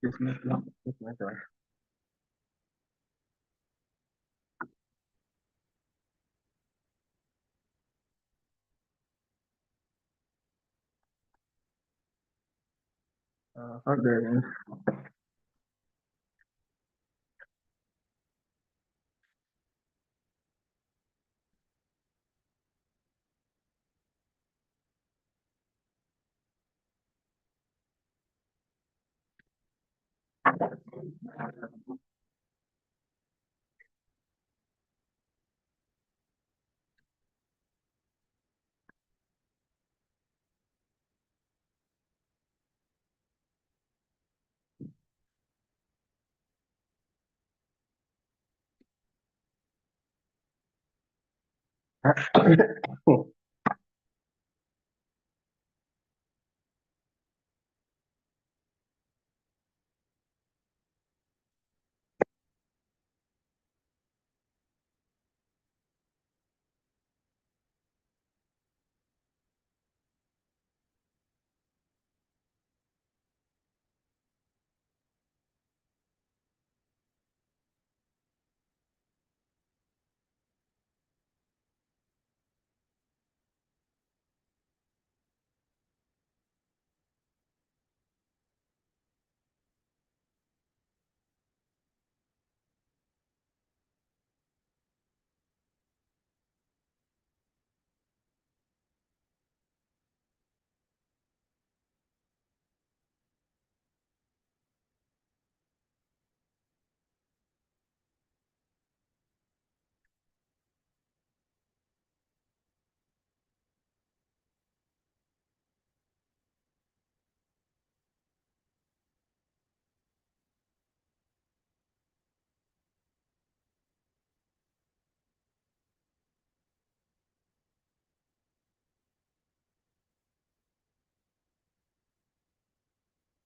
It's not long. It's not long. Okay.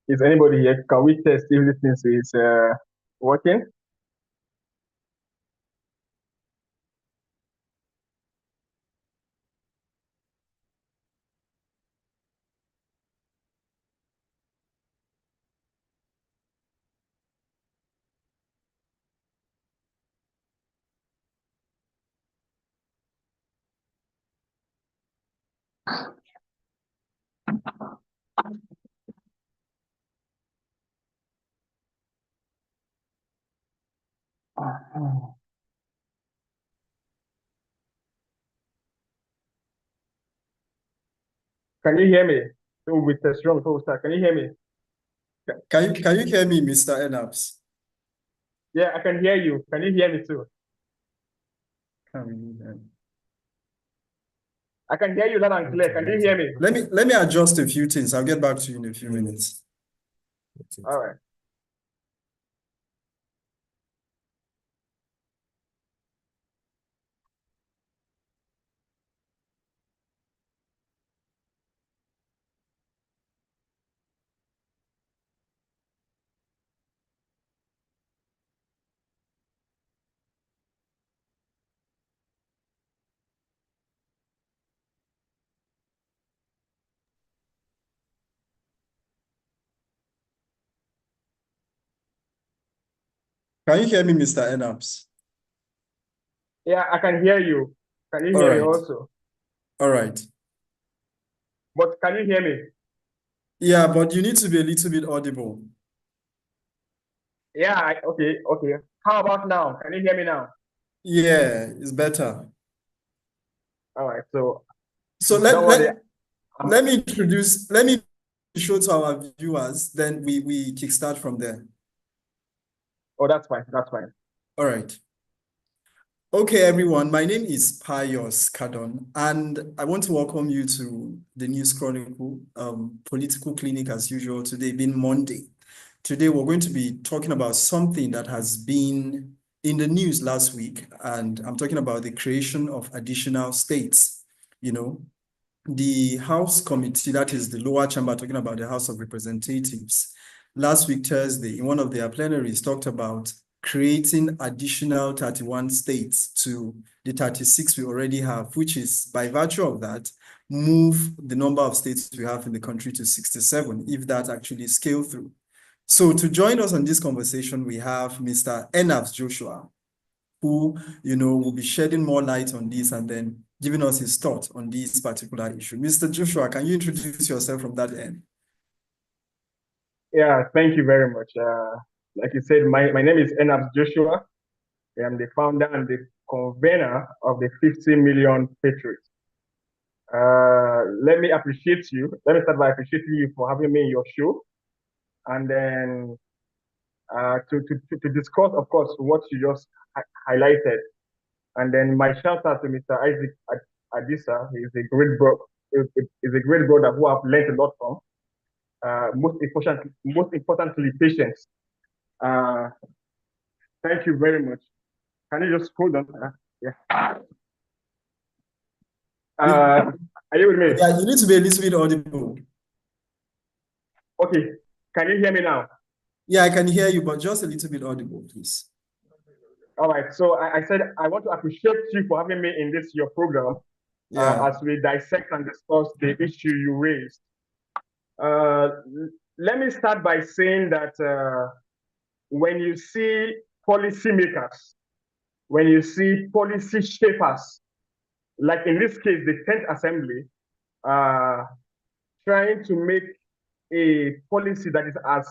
Is anybody here? Can we test if this thing is working? Can you hear me? So with the strong start. Can you hear me? Can you hear me, Mr. Enaps? Yeah, I can hear you. Can you hear me too? I can hear you loud and clear. Can you hear me? Let me adjust a few things. I'll get back to you in a few minutes. All right. Can you hear me, Mr. Enaps? Yeah, I can hear you. Can you All hear me right. also? All right. But can you hear me? Yeah, but you need to be a little bit audible. Yeah, okay, okay. How about now? Can you hear me now? Yeah, it's better. All right, so So don't worry. let me show to our viewers, then we kickstart from there. Oh, that's fine. That's fine. All right. Okay, everyone, my name is Pius Kadon, and I want to welcome you to the News Chronicle Political Clinic as usual, today being Monday. Today, we're going to be talking about something that has been in the news last week, and I'm talking about the creation of additional states. You know, the House Committee, that is the lower chamber, talking about the House of Representatives, last week, Thursday, in one of their plenaries, talked about creating additional 31 states to the 36 we already have, which is, by virtue of that, move the number of states we have in the country to 67, if that actually scale through. So to join us on this conversation, we have Mr. Enabs Joshua, who, will be shedding more light on this and then giving us his thoughts on this particular issue. Mr. Joshua, can you introduce yourself from that end? Yeah, thank you very much. Like you said, my name is Enabs Joshua. I am the founder and the convener of the 50 Million Patriots. Let me appreciate you. Let me start by appreciating you for having me in your show. And then to discuss, of course, what you just highlighted. And then my shout out to Mr. Isaac Adisa. He's a great bro. He's a great brother who I've learned a lot from. Most importantly, patience. Uh, thank you very much. Can you just hold on? Yeah. Are you with me? Yeah, you need to be a little bit audible. Okay. Can you hear me now? Yeah, I can hear you, but just a little bit audible, please. All right. So I said I want to appreciate you for having me in this your program. Yeah. As we dissect and discuss the issue you raised. Let me start by saying that when you see policymakers, when you see policy shapers, like in this case, the 10th Assembly, trying to make a policy that is as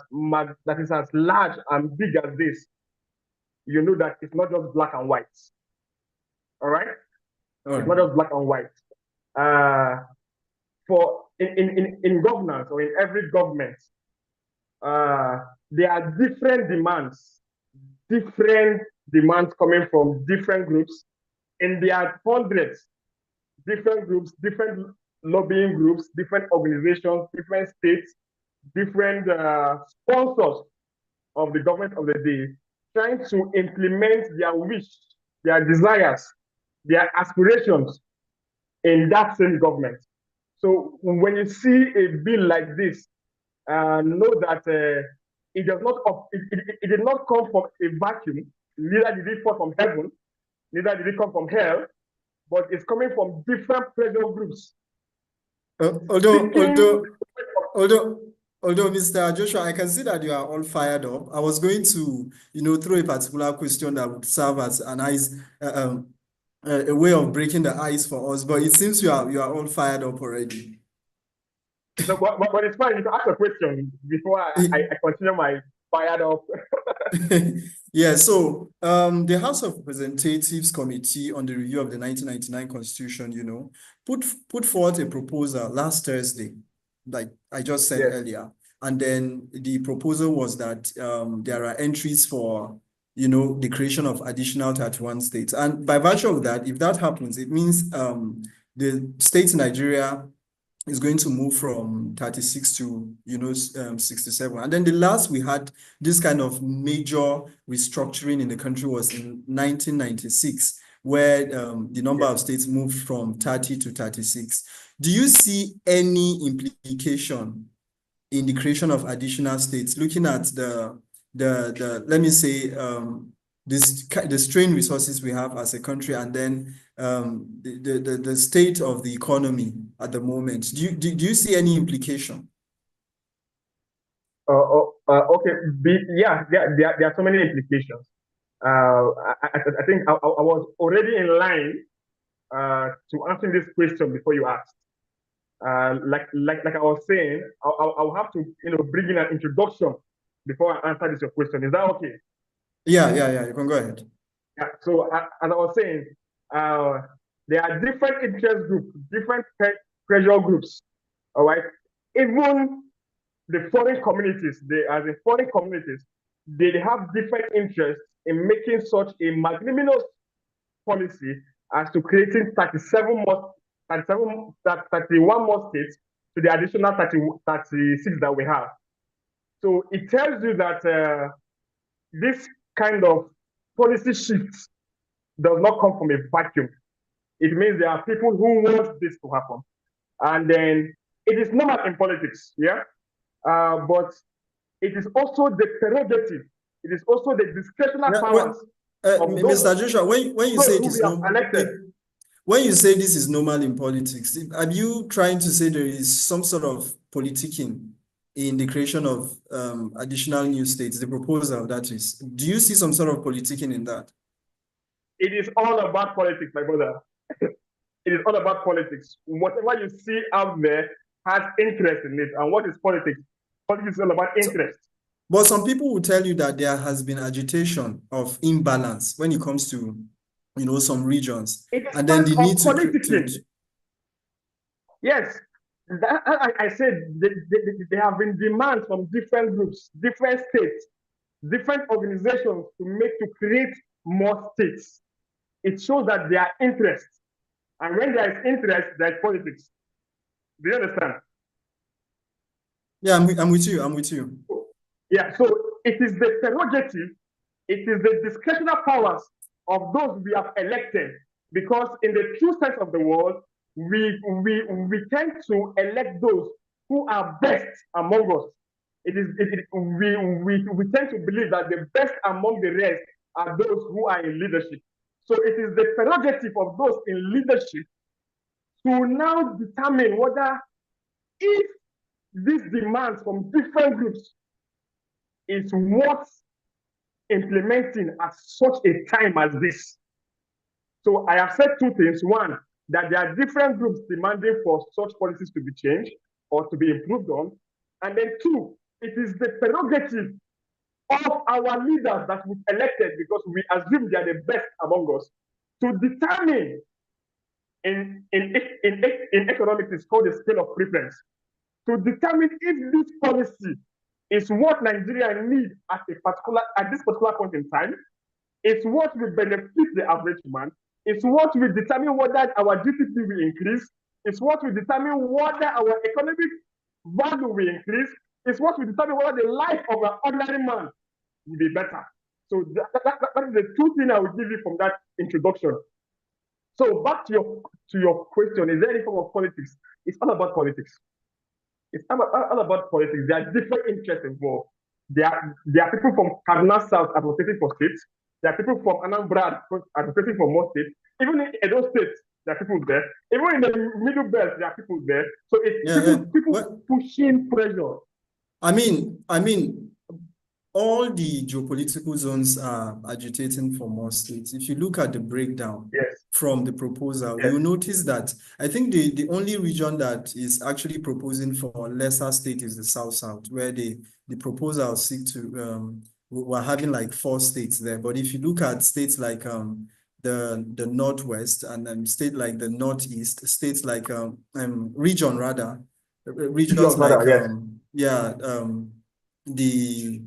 large and big as this, you know that it's not just black and white. All right? It's not just black and white. For in governance or in every government, there are different demands coming from different groups, and there are hundreds, different groups, different lobbying groups, different organizations, different states, different sponsors of the government of the day, trying to implement their wish, their desires, their aspirations in that same government. So when you see a bill like this, know that it does not it did not come from a vacuum. Neither did it fall from heaven, neither did it come from hell, but it's coming from different pressure groups. Although, Mr. Joshua, I can see that you are all fired up. I was going to, throw a particular question that would serve as an ice, a way of breaking the ice for us, but it seems you are all fired up already. No, but it's fine. You can ask a question before I continue my fired up. Yeah, so the House of Representatives Committee on the Review of the 1999 Constitution, put forth a proposal last Thursday, like I just said earlier. And then the proposal was that there are entries for, the creation of additional 31 states. And by virtue of that, if that happens, it means the states in Nigeria is going to move from 36 to 67. And then the last we had this kind of major restructuring in the country was in 1996, where the number of states moved from 30 to 36. Do you see any implication in the creation of additional states, looking at the let me say the strained resources we have as a country, and then the state of the economy at the moment? Do you see any implication? Okay. Yeah, there are so many implications. I think I was already in line to answer this question before you asked. Like I was saying, I'll have to bring in an introduction before I answer this your question. Is that okay? Yeah. You can go ahead. Yeah. So as I was saying, there are different interest groups, different pressure groups. All right. Even the foreign communities, they have different interests in making such a magnanimous policy as to creating 31 more states to the additional 36 that we have. So it tells you that this kind of policy shift does not come from a vacuum. It means there are people who want this to happen. And then it is normal in politics, yeah? But it is also the prerogative, it is also the discretionary powers of Mr. Joshua, when you say it is elected. When you say this is normal in politics, are you trying to say there is some sort of politicking in the creation of additional new states, the proposal that is. Do you see some sort of politicking in that? It is all about politics, my brother. It is all about politics. Whatever you see out there has interest in it. And what is politics? Politics is all about interest. But some people will tell you that there has been agitation of imbalance when it comes to, some regions. It is And then the need to politicking. Yes, I said there have been demands from different groups, different states, different organizations to create more states. It shows that there are interests. And when there is interest, there is politics. Do you understand? Yeah, I'm with you. I'm with you. Yeah, so it is the prerogative, it is the discretionary powers of those we have elected, because in the true sense of the word, we tend to elect those who are best among us. We tend to believe that the best among the rest are those who are in leadership. So it is the prerogative of those in leadership to now determine whether, if these demands from different groups is worth implementing at such a time as this. So I have said two things. One, that there are different groups demanding for such policies to be changed or to be improved on. And then two, it is the prerogative of our leaders that we've elected, because we assume they are the best among us, to determine, in economics, it's called the scale of preference, to determine if this policy is what Nigeria needs at this particular point in time. It's what will benefit the average man. It's what will determine whether our GDP will increase. It's what will determine whether our economic value will increase. It's what will determine whether the life of an ordinary man will be better. So that is the two things I will give you from that introduction. So back to your question, is there any form of politics? It's all about politics. It's all about politics. There are different interests involved. There are people from Kadon South advocating for states. There are people from Anambra advocating for more states. Even in Edo State, there are people there. Even in the Middle Belt, there are people there. So it's people pushing pressure. I mean, all the geopolitical zones are agitating for more states. If you look at the breakdown from the proposal, you'll notice that I think the only region that is actually proposing for lesser state is the South, where the proposal seek to, we're having like 4 states there. But if you look at states like the Northwest and state like the Northeast, states like regions like the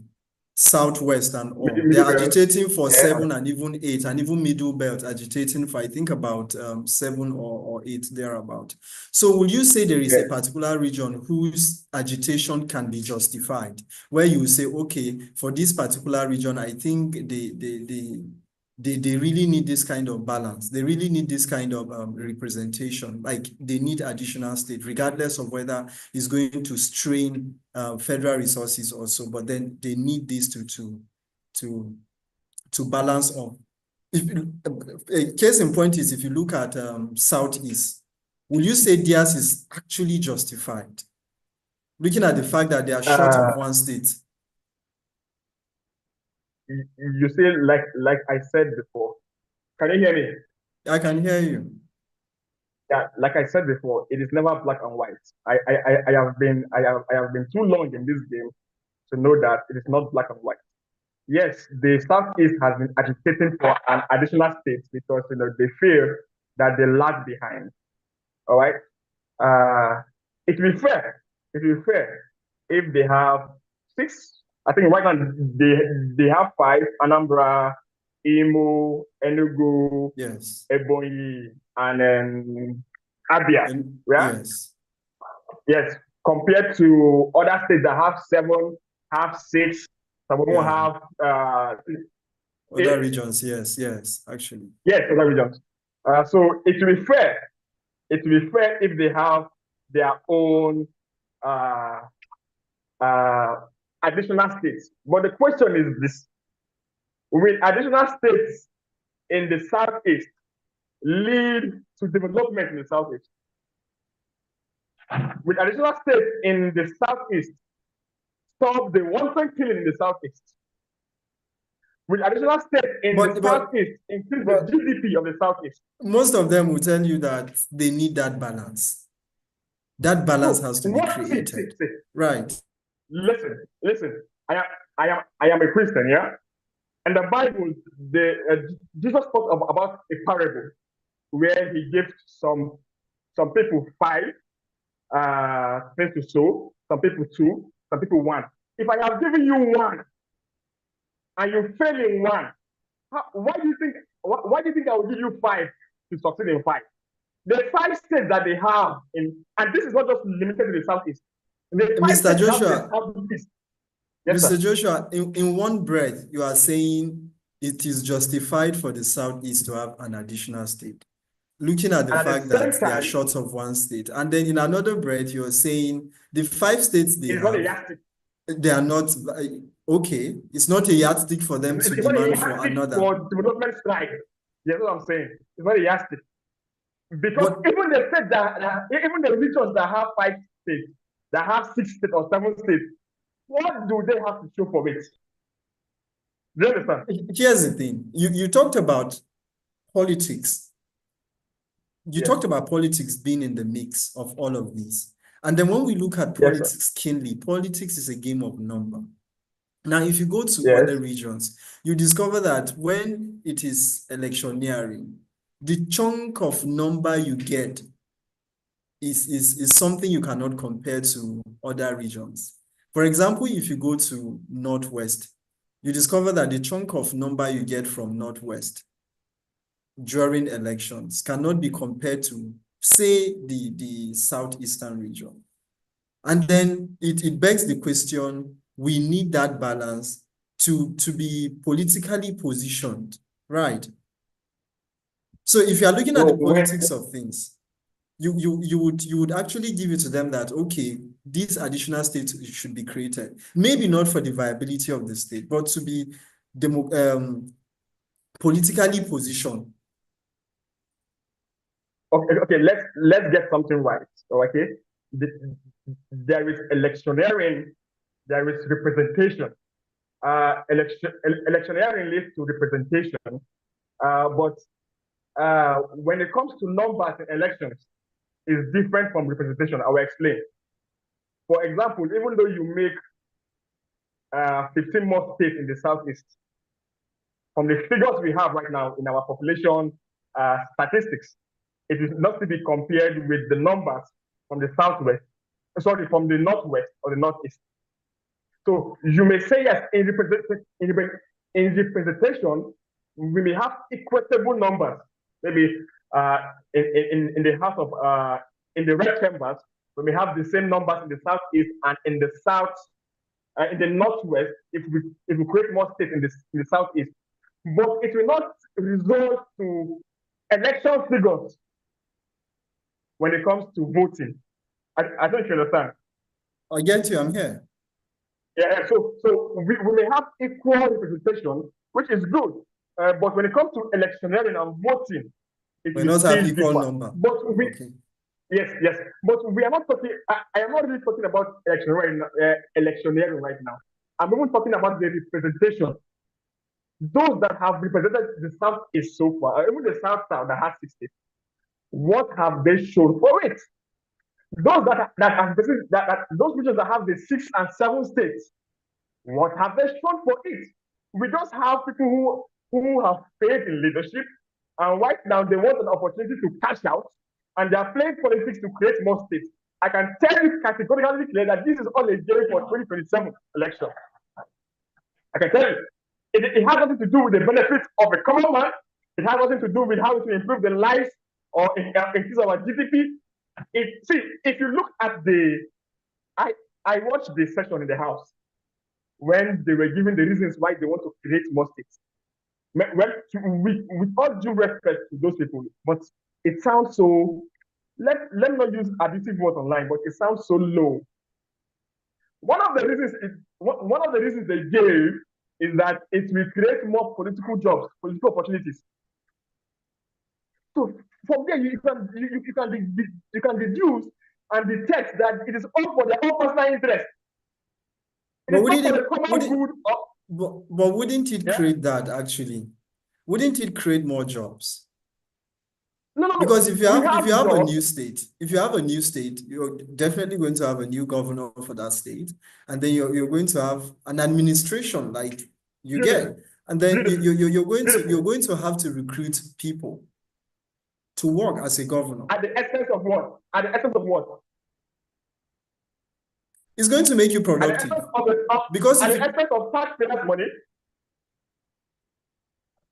Southwest and all, they're agitating for 7 and even 8, and even Middle Belt agitating for, I think, about 7 or 8 thereabout. So would you say there is a particular region whose agitation can be justified, where you say, okay, for this particular region, I think they really need this kind of balance. They really need this kind of representation. Like they need additional state, regardless of whether it's going to strain federal resources also. But then they need this to balance off. A case in point is, if you look at Southeast, will you say theirs is actually justified? Looking at the fact that they are short of one state. You see, like I said before, can you hear me? I can hear you. Yeah, like I said before, it is never black and white. I have been too long in this game to know that it is not black and white. Yes, the Southeast has been agitating for an additional state because they fear that they lag behind. All right. It will be fair. It will be fair if they have 6. I think right now they have 5: Anambra, Imo, Enugu, Ebonyi, and then Abia. Yes. Compared to other states that have 7, have 6, some of them have other regions. Yes, actually. Yes, other regions. So it will be fair. It will be fair if they have their own additional states. But the question is this: will additional states in the Southeast lead to development in the Southeast? With additional states in the Southeast stop the wanton killing in the southeast. With additional states in the southeast, increase the GDP of the southeast. Most of them will tell you that they need that balance. That balance has to be created. Right. Listen. I am a Christian, yeah? And the Bible, Jesus spoke about a parable where he gave some people 5 things to sow, some people 2, some people 1. If I have given you 1 and you fail in 1, why do you think I will give you 5 to succeed in 5? The 5 states that they have and this is not just limited to the southeast. The 5 Mr. states Joshua, have the southeast. Yes, Mr. sir. Joshua, in one breath, you are saying it is justified for the southeast to have an additional state, looking at the fact that they are short of 1 state. And then in another breath, you're saying the 5 states they have, they are not, okay, it's not a yardstick for them to demand for another. For development strike. That's what I'm saying. It's not a yardstick. Because even the states even the regions that have 5 states, that have 6 states or 7 states, what do they have to show for it? Do you understand? Here's the thing. You talked about politics. You talked about politics being in the mix of all of these. And then when we look at politics keenly, politics is a game of number. Now, if you go to other regions, you discover that when it is electioneering, the chunk of number you get is something you cannot compare to other regions. For example, if you go to Northwest, you discover that the chunk of number you get from Northwest during elections cannot be compared to, say, the Southeastern region. And then it begs the question, we need that balance to be politically positioned, right? So if you are looking at the politics of things, you would actually give it to them that, okay, these additional states should be created. Maybe not for the viability of the state, but to be politically positioned. Okay, let's get something right. Okay, there is electioneering, there is representation. Electioneering leads to representation, but when it comes to numbers in elections, is different from representation. I will explain. For example, even though you make 15 more states in the southeast, from the figures we have right now in our population statistics, it is not to be compared with the numbers from the southwest, from the northwest or the northeast. So you may say yes, in representation, we may have equitable numbers. Maybe in the house of in the red chambers, we may have the same numbers in the southeast and in the south, in the northwest. If we create more states in the southeast, but it will not result to election figures when it comes to voting. I don't understand. I get you. I'm here. Yeah, so we may have equal representation, which is good. But when it comes to electioneering and voting, it will not have equal number. But yes. But we are not talking. I am not really talking about electioneering right now. I'm even talking about the representation. Those that have represented the South is so far, even the South that has 6 states, what have they shown for it? Those those regions that have the 6 and 7 states, what have they shown for it? We just have people who have faith in leadership, and right now they want an opportunity to cash out, and they are playing politics to create more states. I can tell you categorically clear that this is all a game for 2027 election. I can tell you. It has nothing to do with the benefits of a common man. It has nothing to do with how to improve the lives or increase our GDP. If you look at I watched the session in the House when they were giving the reasons why they want to create more states. Well, with all due respect to those people, but it sounds so. Let me not use abusive words online, but it sounds so low. One of the reasons they gave is that it will create more political jobs, political opportunities. So from there, you can deduce and detect that it is all for their own personal interest. It But is not wouldn't for it the common would it good of, but wouldn't it yeah. create that actually? Wouldn't it create more jobs? No, no, no. Because if you We have have a jobs. new state, you're definitely going to have a new governor for that state, and then you're going to have an administration like you Beautiful, get, and then beautiful, you're beautiful. going to have to recruit people to work as a governor. At the expense of what? At the expense of what? It's going to make you At the productive expense of the because at if the you, expense of taxpayers' money.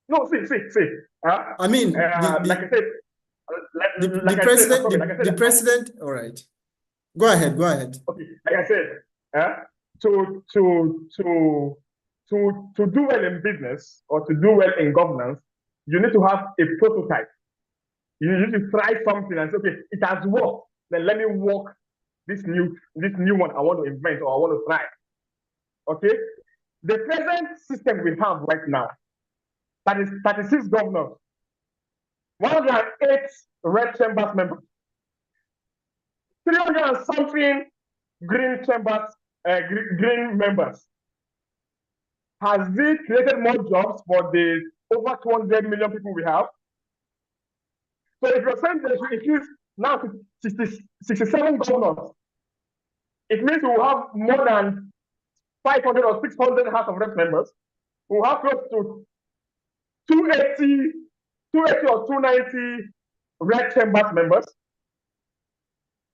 No, see. I mean Like I said, the like I said, I'm president sorry, like I said, the president. All right, go ahead. okay, like I said, to do well in business or to do well in governance, you need to have a prototype. You need to try something and say, okay, it has worked. Then let me work this new one I want to invent or I want to try. Okay, the present system we have right now, that is 36 governors, 108 red chambers members, 300 and something green chambers, green members. Has it created more jobs for the over 200 million people we have? So if you're saying that it is now 67 governors, it means we will have more than 500 or 600 House of Reps members. We will have close to 280, 280 or 290 red chambers members.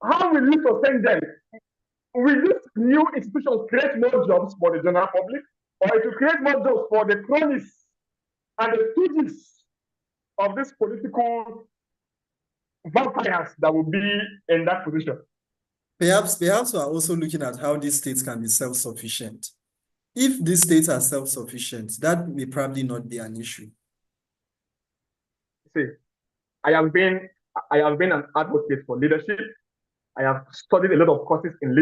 How will you sustain them? Will this new institution create more jobs for the general public, or it will create more jobs for the cronies and the stooges of this political vampires that will be in that position? Perhaps we are also looking at how these states can be self-sufficient. If these states are self-sufficient, that may probably not be an issue. See, I have been an advocate for leadership. I have studied a lot of courses in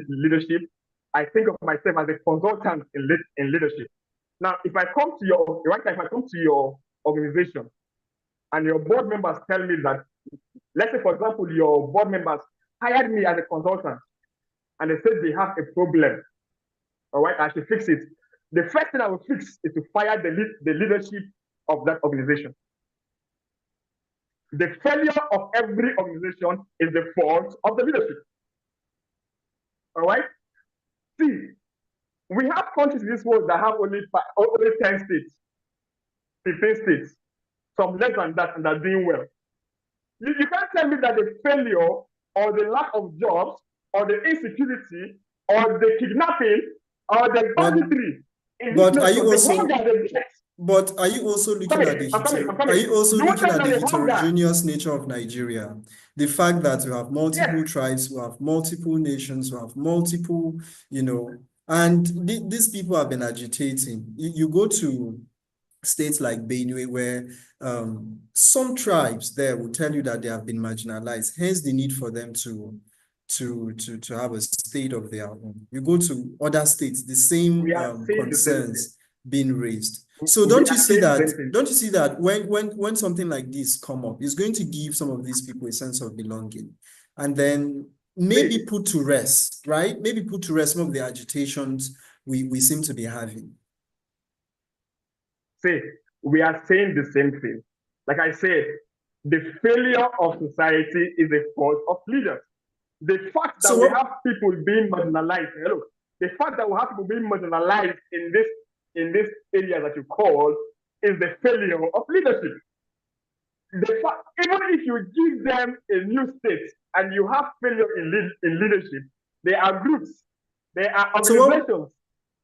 leadership. I think of myself as a consultant in leadership. Now, if I come to your organization and your board members tell me that, let's say, for example, your board members hired me as a consultant and they said they have a problem, all right, I should fix it. The first thing I will fix is to fire the leadership of that organization. The failure of every organization is the fault of the leadership. All right? See, we have countries in this world that have only 10 states, 15 states, some less than that, and are doing well. You can't tell me that the failure or the lack of jobs or the insecurity or the kidnapping or the banditry in this nation, the hunger, the death. But are you also looking at the heterogeneous nature of Nigeria? The fact that you have multiple tribes, you have multiple nations, you have multiple, and these people have been agitating. You go to states like Benue, where some tribes there will tell you that they have been marginalized, hence the need for them to have a state of their own. You go to other states, the same concerns being raised. So don't you see that when something like this come up, it's going to give some of these people a sense of belonging, and then maybe put to rest, right? Maybe put to rest some of the agitations we seem to be having. See, we are saying the same thing. Like I said, the failure of society is a fault of leaders. The fact that we have people being marginalized, the fact that we have people being marginalized in this area that you call is the failure of leadership. Even if you give them a new state and you have failure in leadership, there are groups, there are organizations,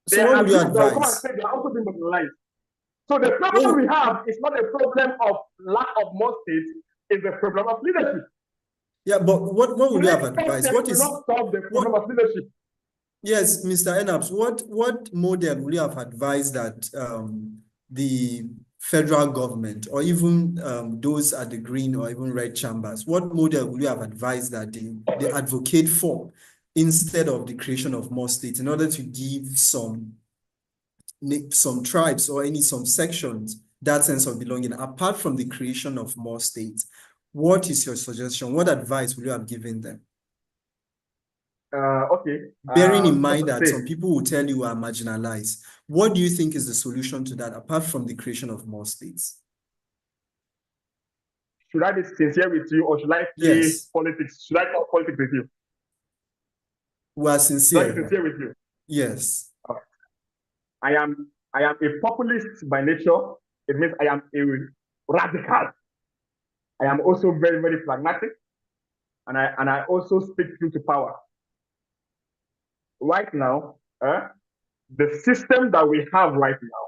there are groups that will come and say they are also being marginalized. So the problem we have is not a problem of lack of more states, it's a problem of leadership. Yeah, but what would you have advised? What is not solve the problem of leadership? Yes, Mr. Enaps, what model would you have advised that the federal government or even those at the green or even red chambers, what model would you have advised that they advocate for instead of the creation of more states in order to give some tribes or some sections that sense of belonging apart from the creation of more states? What is your suggestion? What advice would you have given them? Okay. Bearing in What mind to that say? some people will tell you are marginalized, what do you think is the solution to that, apart from the creation of more states? Should I be sincere with you, or should I say Yes, politics? Should I talk politics with you? we are Should I sincere be here. sincere with you? Yes. Uh, I am a populist by nature. It means I am a radical. I am also very, very pragmatic, and I also speak truth to power. Right now, the system that we have right now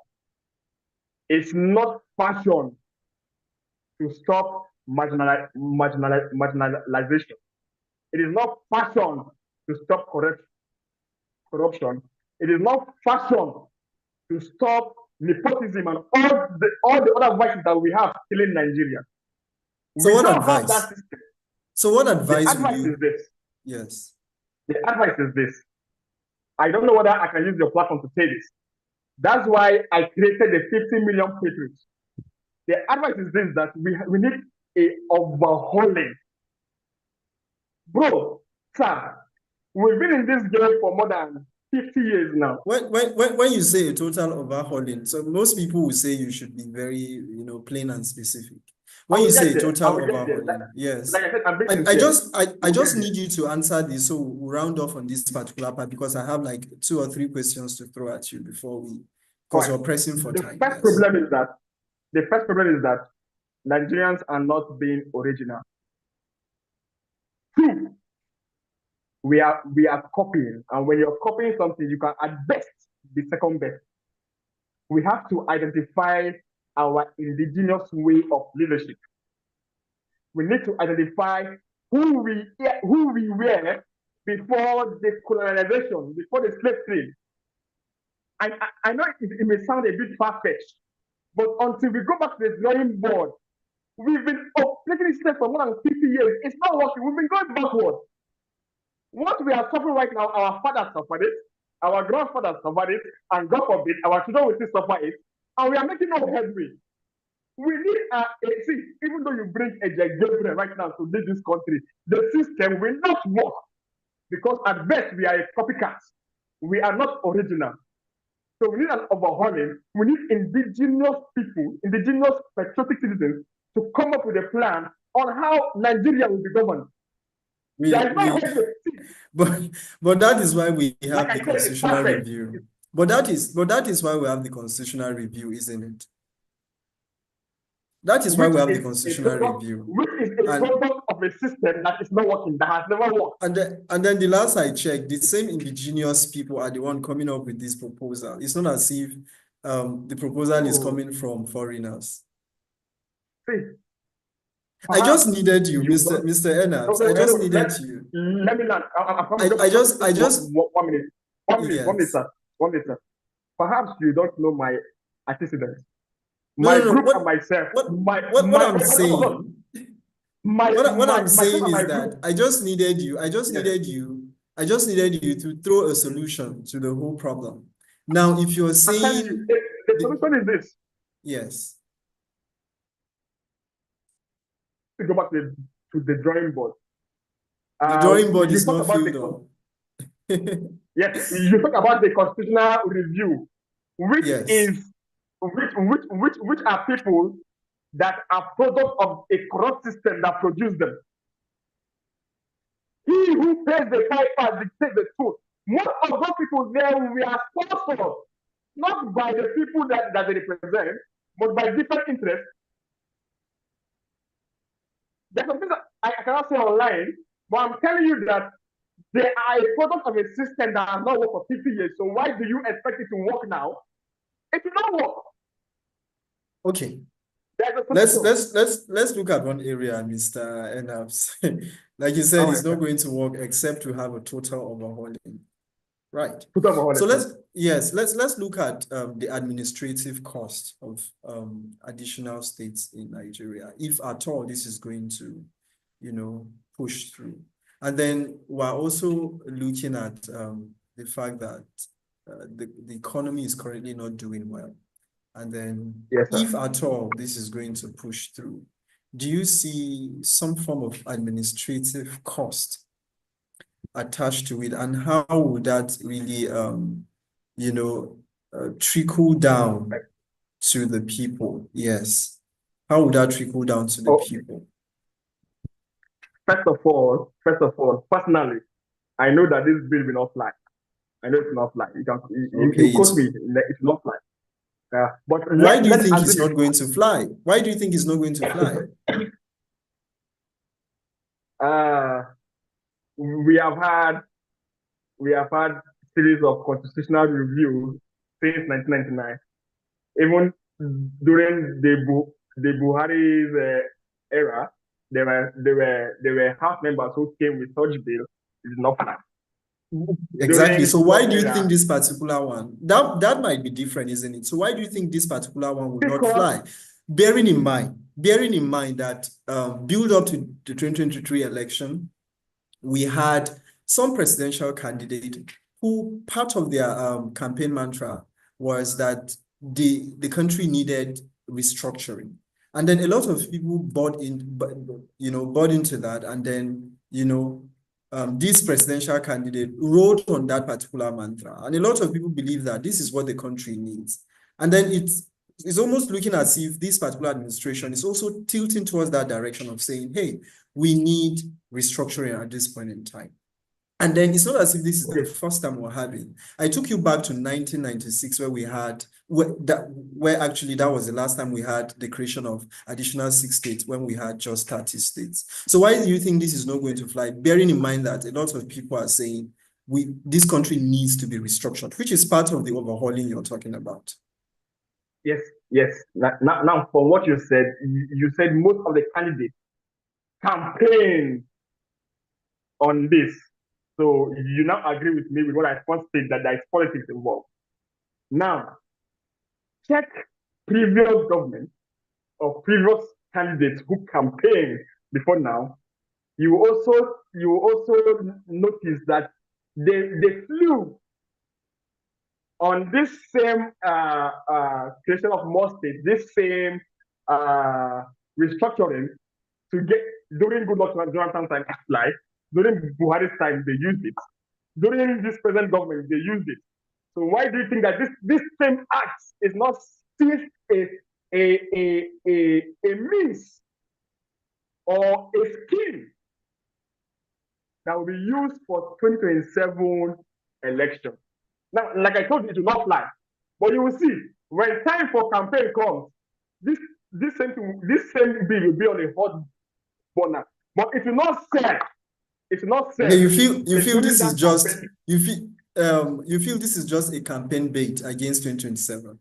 is not fashioned to stop marginalization. It is not fashioned to stop corruption. It is not fashioned to stop nepotism and all the other vices that we have killing Nigeria. So We what don't have that advice? system. So what The advice would advice is you? this. Yes. The advice is this. I don't know whether I can use your platform to say this. That's why I created the 50 million patrons. The advice is this, that we need a overhauling. Bro, sir, we've been in this game for more than 50 years now. When you say a total overhauling, so most people will say you should be very, plain and specific. I When will you get say a there. I total will get there. overhauling, yes. Like I said, I'm being I sincere. just I We'll get just there. need you to answer this, so we'll round off on this particular part because I have like 2 or 3 questions to throw at you because Fine. we're pressing for The time. first Yes. problem is that the first problem is that Nigerians are not being original. Two, we are copying, and when you're copying something, you can at best be second best. We have to identify our indigenous way of leadership. We need to identify who we were before the colonization, before the slave trade. I know it may sound a bit far-fetched, but until we go back to the drawing board, we've been operating this system for more than 50 years. It's not working. We've been going backward. What we are suffering right now, our fathers suffered it, our grandfathers suffered it, and God forbid, our children will still suffer it, and we are making no headway. We need see, even though you bring a Gabriel right now to lead this country, the system will not work because at best we are a copycat. We are not original. So we need an overhauling. We need indigenous people, indigenous patriotic citizens to come up with a plan on how Nigeria will be governed. There is no headway. But that is why we have Like the I said, it's constitutional perfect. review. But that is why we have the constitutional review, isn't it? That is why Which we have the is constitutional review. which is a And product of a system that is not working, that has never worked. and then the last I checked, the same indigenous people are the one coming up with this proposal. It's not as if the proposal is coming from foreigners. See, I just perhaps needed you, you Mr. don't. Enaps. I Okay, just anyway, needed you. let me land. I promise. I just Just 1 minute. 1 minute. 1 minute, yes. sir. 1 minute, sir. Perhaps you don't know my antecedents. No, My no, no. group and myself. What I'm Wait, hold on. saying, what I'm Myself saying and my is that group. I just needed you. Yes. I just needed you to throw a solution to the whole problem. Now, if you're I'm telling you, saying the solution is this: yes, to go back to the drawing board. the drawing board You is talk not about filled up. yes, you talk about the constitutional review, which Yes. is which are people that are product of a corrupt system that produced them. He who pays the piper dictates the truth. Most of those people there we are sponsored, not by the people that they represent, but by different interests. There's some things I cannot say online, but I'm telling you that they are a product of a system that has not worked for 50 years. So why do you expect it to work now? It will not work. Okay. There's a Let's solution. let's look at one area, Mr. Enaps. Like you said, All it's right, not sir. going to work except to have a total overhauling. Right. Put up a So sir. let's look at the administrative cost of additional states in Nigeria, if at all this is going to, push through. And then we're also looking at the fact that the economy is currently not doing well. And then Yes, sir. if at all this is going to push through, do you see some form of administrative cost attached to it, and how would that really, trickle down to the people? Yes. How would that trickle down to the Oh, people? first of all, personally, I know that this bill will not fly. I know it's not fly. You Okay, quote me, it's not fly. But why do you let's think it's assume not going to fly? Why do you think it's not going to fly? uh, we have had we have had series of constitutional reviews since 1999. Even during the Buhari's era, there were House members who came with such bill. It did not pass. Exactly. During So why Trump do you think era, this particular one, that might be different, isn't it? So why do you think this particular one will not because fly? Bearing in mind that build up to the 2023 election, we had some presidential candidate who part of their campaign mantra was that the country needed restructuring. And then a lot of people bought into that. And then, this presidential candidate wrote on that particular mantra. And a lot of people believe that this is what the country needs. And then it's almost looking as if this particular administration is also tilting towards that direction of saying, hey, we need restructuring at this point in time. And then it's not as if this is the first time we're having. I took you back to 1996 where actually that was the last time we had the creation of additional 6 states when we had just 30 states. So why do you think this is not going to fly? Bearing in mind that a lot of people are saying this country needs to be restructured, which is part of the overhauling you're talking about. yes, yes. Now from what you said most of the candidates campaign on this. So you now agree with me with what I first said, that there is politics involved. Now, check previous government or previous candidates who campaigned before now. You also notice that they flew on this same creation of more states, this same restructuring to get during Goodluck Jonathan's time life, during Buhari's time they used it, during this present government they used it. So why do you think that this same act is not still a means or a scheme that will be used for 2027 election? Now, like I told you, it will not fly. But you will see, when time for campaign comes, this same bill will be on a hot burner. But it will not sell. It will not sell. Okay, you feel this is just campaign. you feel this is just a campaign bait against 2027.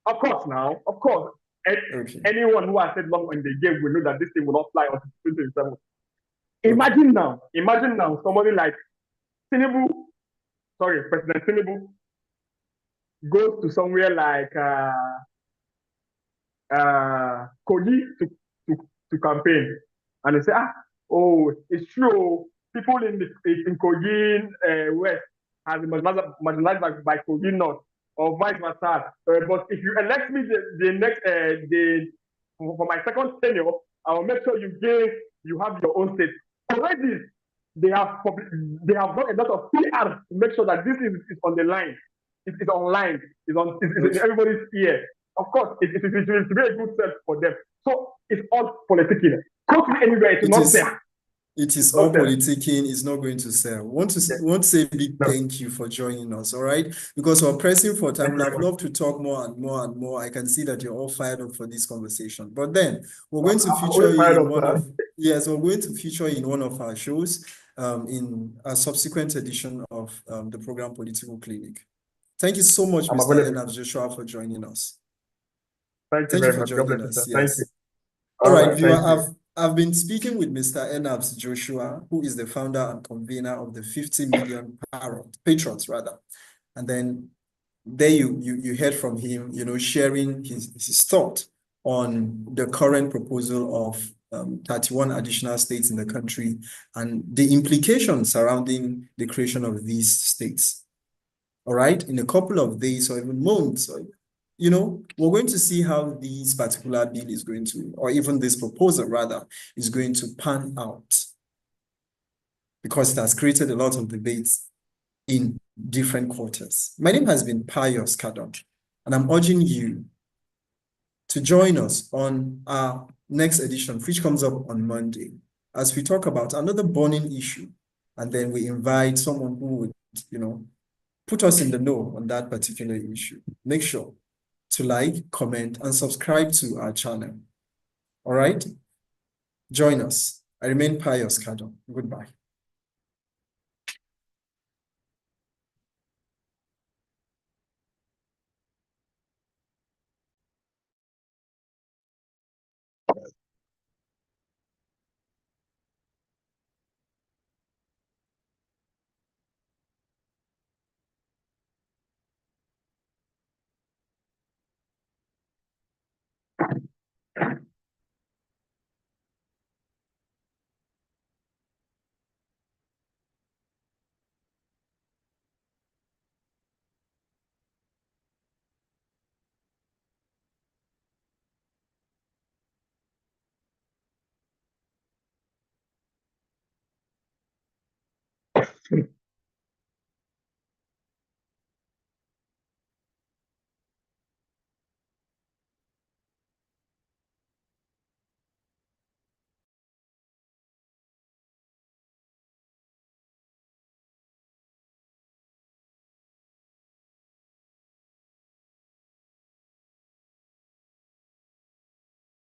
Of course, now, of course. Okay. Anyone who has said long in the game will know that this thing will not fly until 2027. Imagine now, somebody like President Tinubu goes to somewhere like Kogi to campaign, and they say, it's true, people in Kogi West have been marginalized by Kogi North, or vice versa. But if you elect me for my second tenure, I will make sure you have your own state. Already, they have done a lot of PR to make sure that this is on the line. It's online. It's in everybody's ear. Of course, it will be a good step for them. So it's all politicking. Go to anywhere, it will not sell. It is all politicking. It's not going to sell. Want to say a big thank you for joining us, all right? Because we're pressing for time. We'd have loved to talk more and more and more. I can see that you're all fired up for this conversation. But then we're going to feature you in we're going to feature in one of our shows in a subsequent edition of the program Political Clinic. Thank you so much, Mr. Enabs Joshua, for joining us. Thank you very much. God bless you. Thank you. All right, viewer, I've been speaking with Mr. Enabs Joshua, who is the founder and convener of the 50 Million Patriots, rather. And then there you heard from him, sharing his thought on the current proposal of 31 additional states in the country and the implications surrounding the creation of these states. All right, in a couple of days or even months, we're going to see how this particular bill is going to, or even this proposal rather, is going to pan out. because it has created a lot of debates in different quarters. My name has been Pius Kadon, and I'm urging you to join us on our next edition, which comes up on Monday, as we talk about another burning issue, and then we invite someone who would, put us in the know on that particular issue. Make sure to like, comment, and subscribe to our channel. All right? Join us. I remain Pius Kadon. Goodbye.